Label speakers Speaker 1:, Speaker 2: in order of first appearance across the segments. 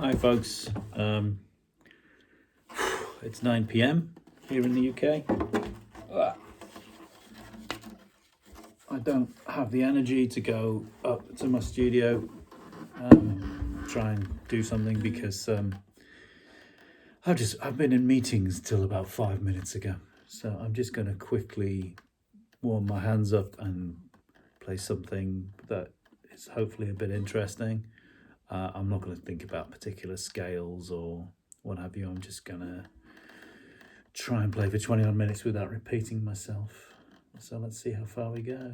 Speaker 1: Hi folks, it's 9 p.m. here in the UK. I don't have the energy to go up to my studio try and do something because I've been in meetings till about 5 minutes ago, so I'm just going to quickly warm my hands up and play something that is hopefully a bit interesting. I'm not going to think about particular scales or what have you. I'm just going to try and play for 21 minutes without repeating myself. So let's see how far we go.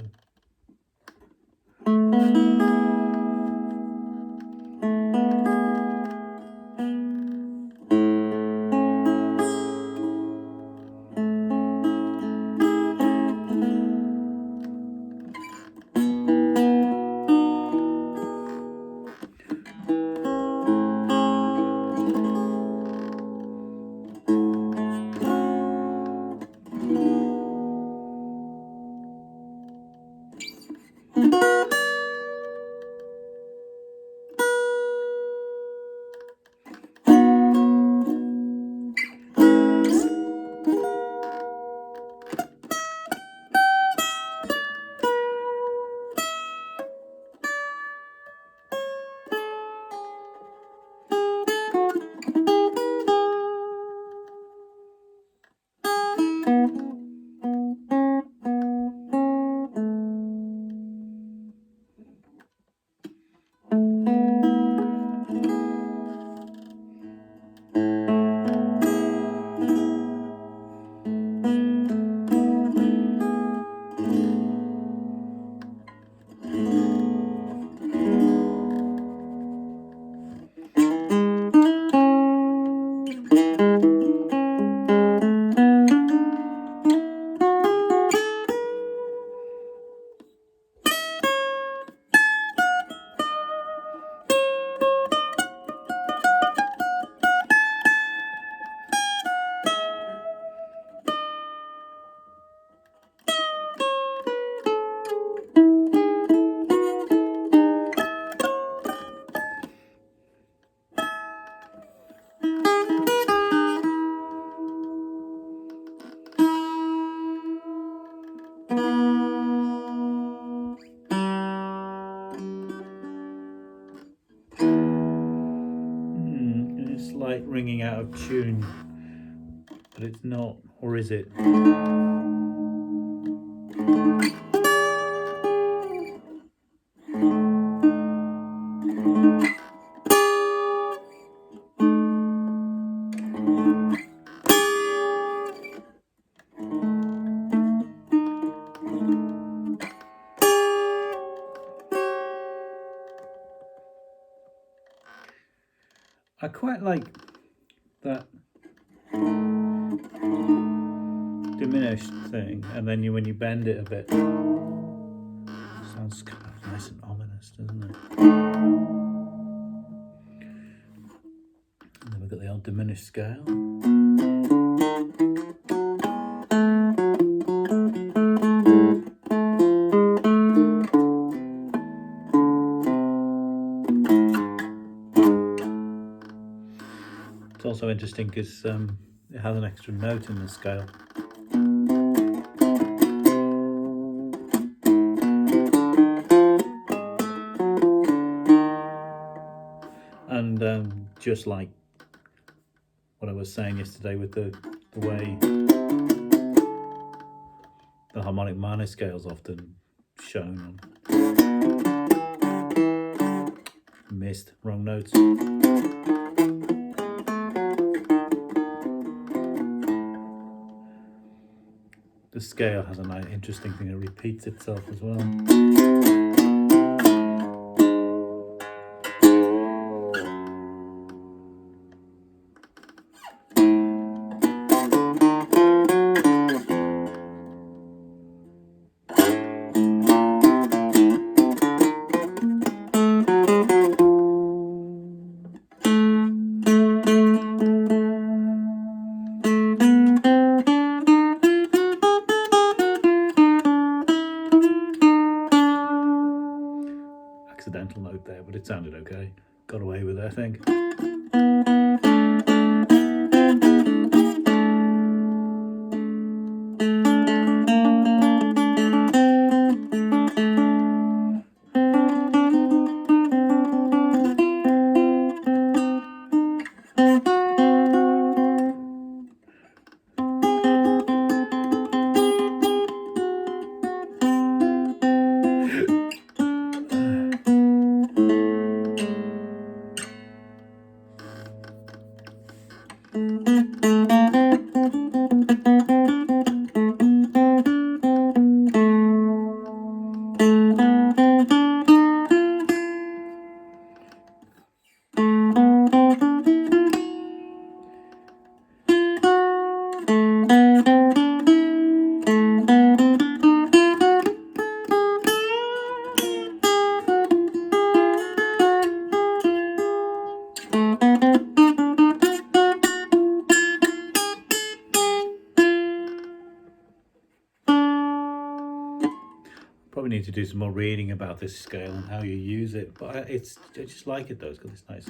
Speaker 1: It's like ringing out of tune, but it's not, or is it? I quite like that diminished thing, and then when you bend it a bit, sounds kind of nice and ominous, doesn't it? And then we've got the old diminished scale. It's also interesting because it has an extra note in the scale. And just like what I was saying yesterday with the way the harmonic minor scale is often shown on missed, wrong notes. The scale has a nice, interesting thing that repeats itself as well. Accidental note there, but it sounded okay. Got away with it, I think. need to do some more reading about this scale and how you use it, but I just like it though. It's got this nice.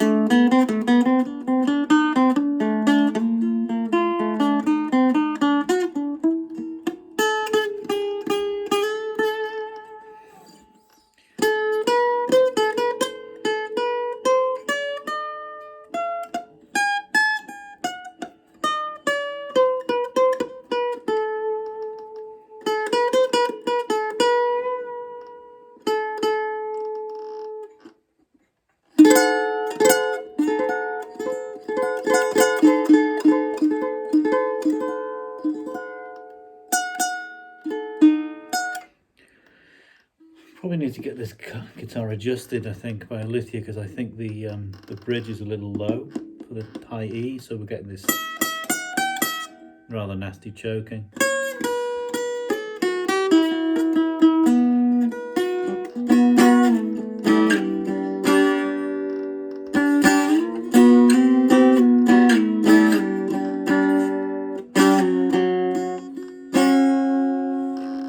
Speaker 1: Probably need to get this guitar adjusted, I think, by a luthier, because I think the bridge is a little low for the high E, so we're getting this rather nasty choking.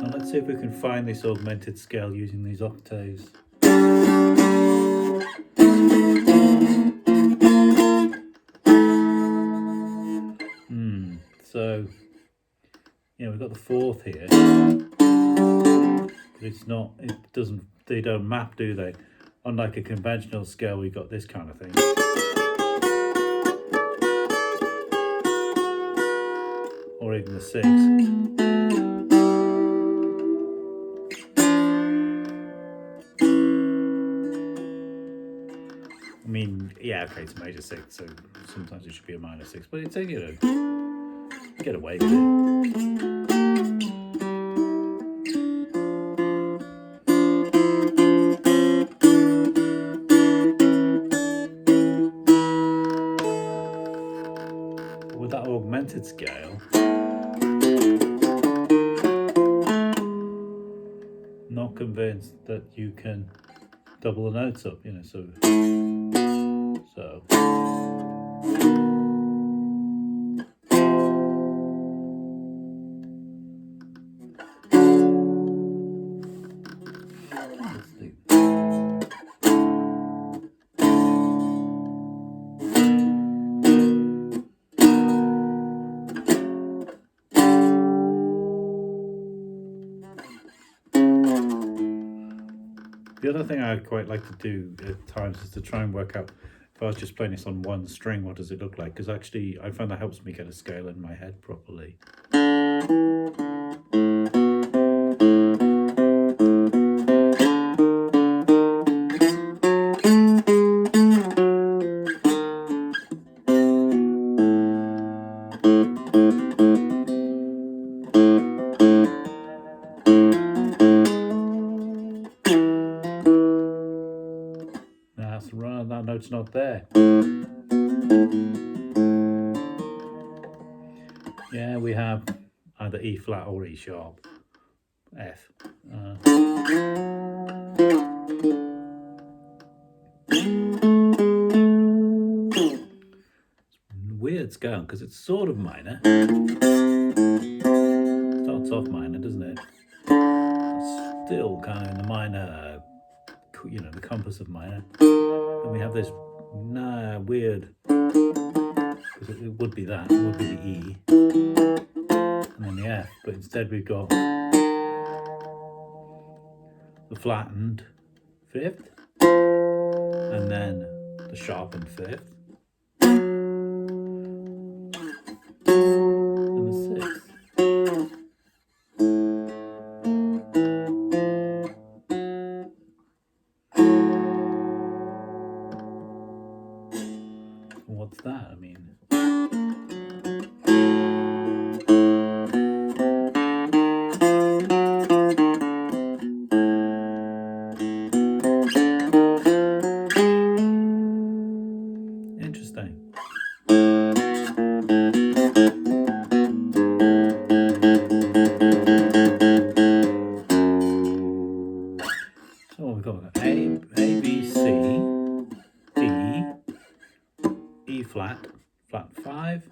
Speaker 1: Now let's see if we can find this augmented scale using these octaves. So, yeah, we've got the fourth here, but it's not, they don't map, do they? Unlike a conventional scale, we've got this kind of thing. Or even the six. I mean, yeah, okay, it's a major six, so sometimes it should be a minor six, but it's, you know, get away with it. With that augmented scale, not convinced that you can double the notes up, you know, so. The other thing I quite like to do at times is to try and work out, if I was just playing this on one string, what does it look like? Because actually I find that helps me get a scale in my head properly. That note's not there. Yeah, we have either E flat or E sharp, F. Weird scale because it's sort of minor. Starts off minor, doesn't it? It's still kind of in the minor, you know, the compass of minor. And we have this weird, because it would be that, it would be the E, and then the F, but instead we've got the flattened fifth, and then the sharpened fifth, and the sixth. What's that? I mean, interesting. So we've got A, B, C, D, E flat, flat 5,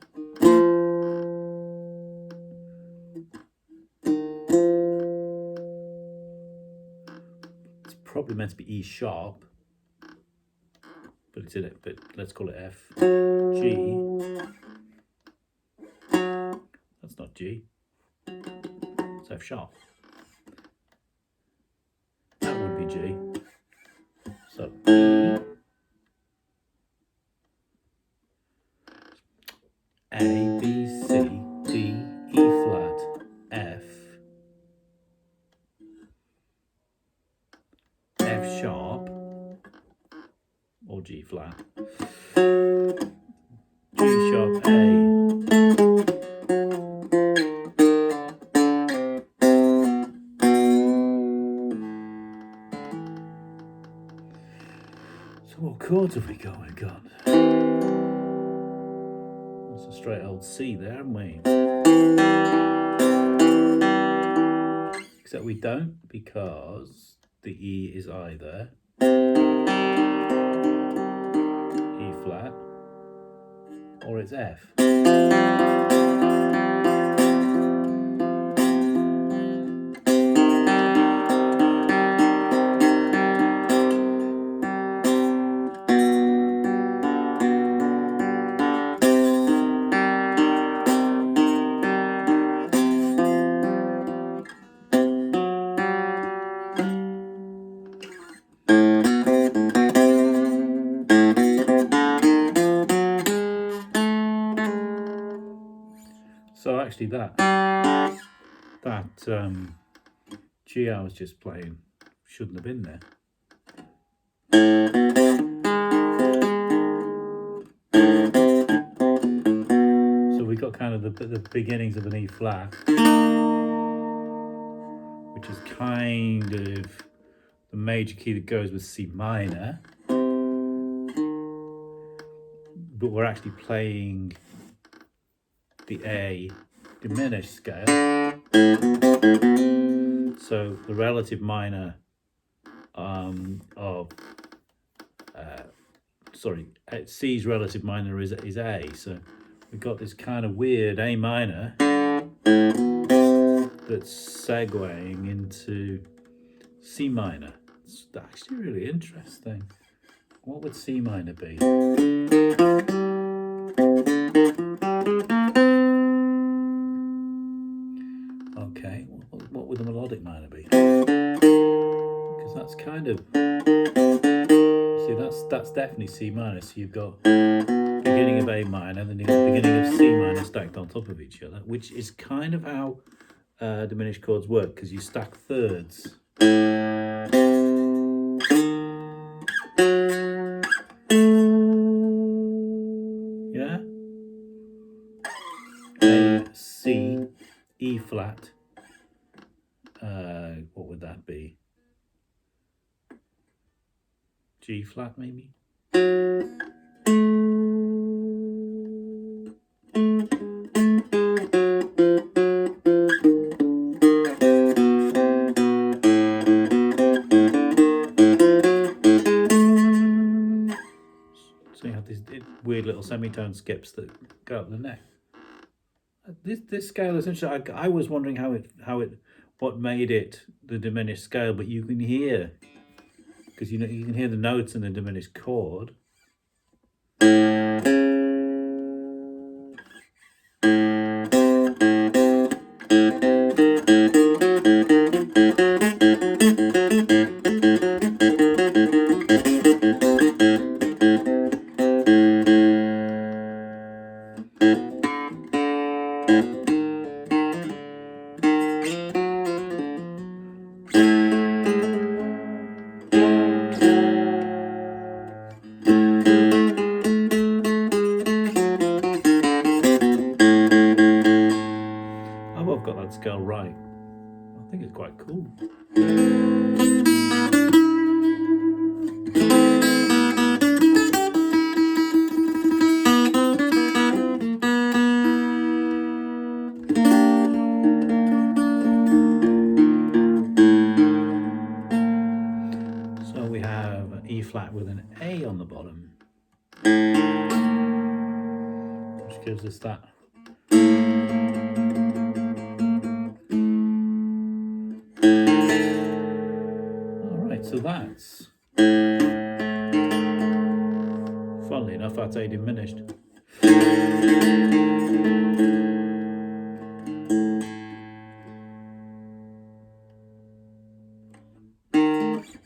Speaker 1: probably meant to be E sharp, but it's in it. But let's call it F, G. That's not G. It's F sharp. That would be G. So E, A, B, C, D, E flat, F, F sharp, or G flat, G sharp, A. So what chords have we got? We've got, that's a straight old C there, haven't we? Except we don't, because the E is either E flat or it's F. So actually that G I was just playing shouldn't have been there. So we got kind of the beginnings of an E flat, which is kind of the major key that goes with C minor, but we're actually playing the A diminished scale. So the relative minor C's relative minor is A. So we've got this kind of weird A minor that's segueing into C minor. It's actually really interesting. What would C minor be? Okay, what would the melodic minor be? Because that's kind of, see, that's definitely C minor. So you've got beginning of A minor, then you've got the beginning of C minor stacked on top of each other, which is kind of how diminished chords work, because you stack thirds. Yeah? A, C, E flat. What would that be? G flat, maybe? So you have these weird little semitone skips that go up the neck. This scale is interesting. I was wondering what made it the diminished scale, but you can hear, because you can hear the notes in the diminished chord. Oh, I've got that scale right. I think it's quite cool. So we have an E flat with an A on the bottom, which gives us that. All right, so that's, funnily enough, that's A diminished.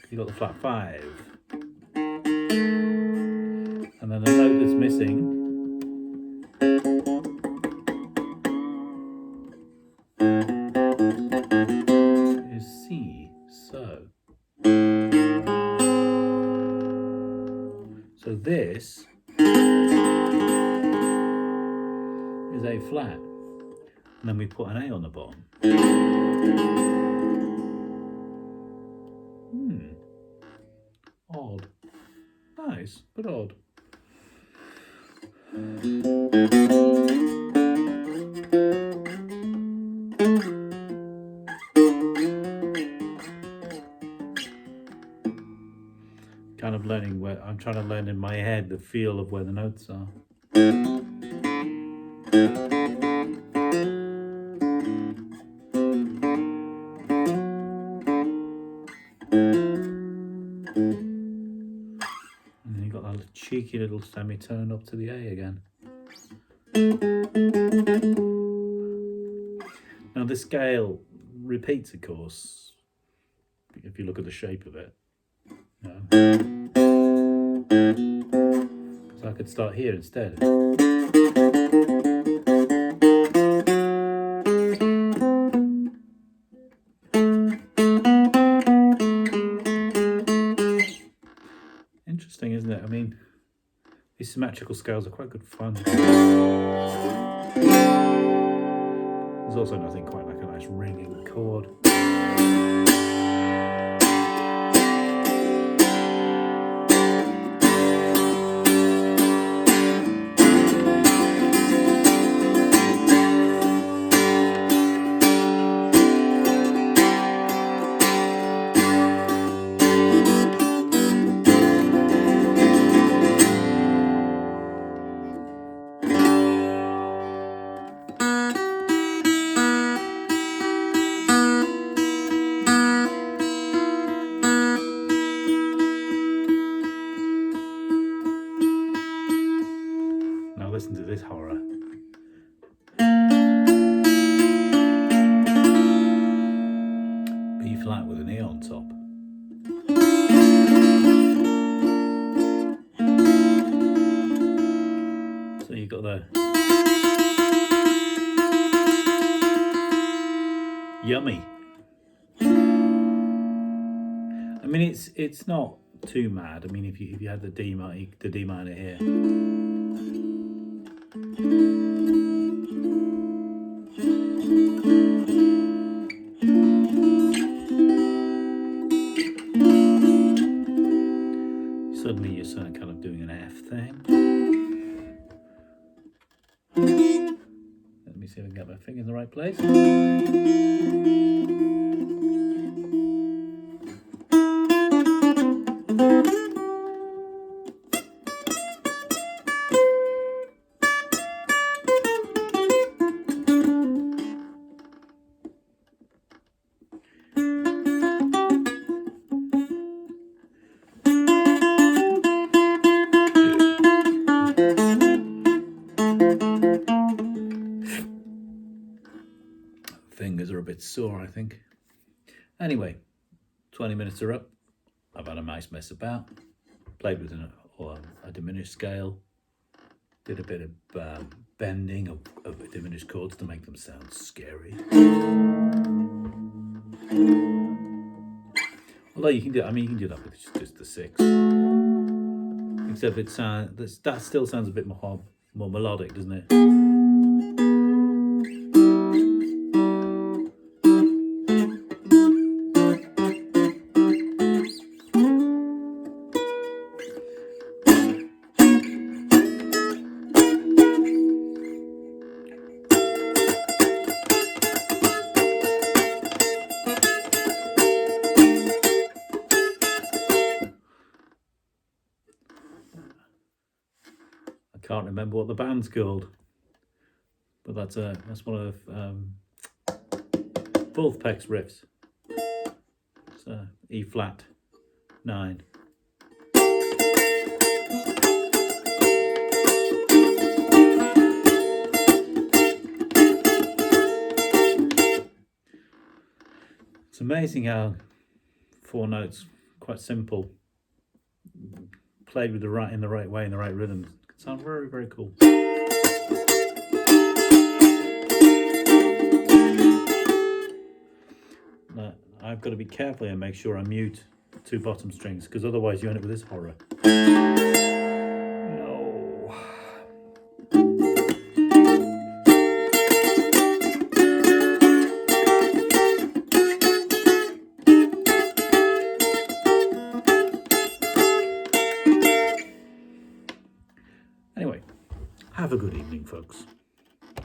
Speaker 1: You got the flat 5, and then the note that's missing is C. So this is A flat, and then we put an A on the bottom. Odd. Nice, but odd. Kind of learning where I'm trying to learn in my head the feel of where the notes are. And then you got that cheeky little semitone up to the A again. Now the scale repeats, of course, if you look at the shape of it. So I could start here instead. Interesting, isn't it? I mean, these symmetrical scales are quite good fun. There's also nothing quite like a nice ringing chord. Now listen to this horror. B flat with an E on top. So you've got the yummy. I mean, it's not too mad. I mean, if you had the D minor here. Suddenly you're sort of kind of doing an F thing. Let me see if I can get my finger in the right place. Fingers are a bit sore, I think. Anyway, 20 minutes are up. I've had a nice mess about. Played with a diminished scale. Did a bit of bending of diminished chords to make them sound scary. Although you can do, you can do that with just the 6. Except that still sounds a bit more melodic, doesn't it? Can't remember what the band's called, but that's one of Wolfpack's riffs. It's E flat 9. It's amazing how 4 notes, quite simple, played with in the right way, in the right rhythm, can sound very, very cool. Now, I've got to be careful and make sure I mute 2 bottom strings, because otherwise you end up with this horror. No. Anyway, have a good evening, folks.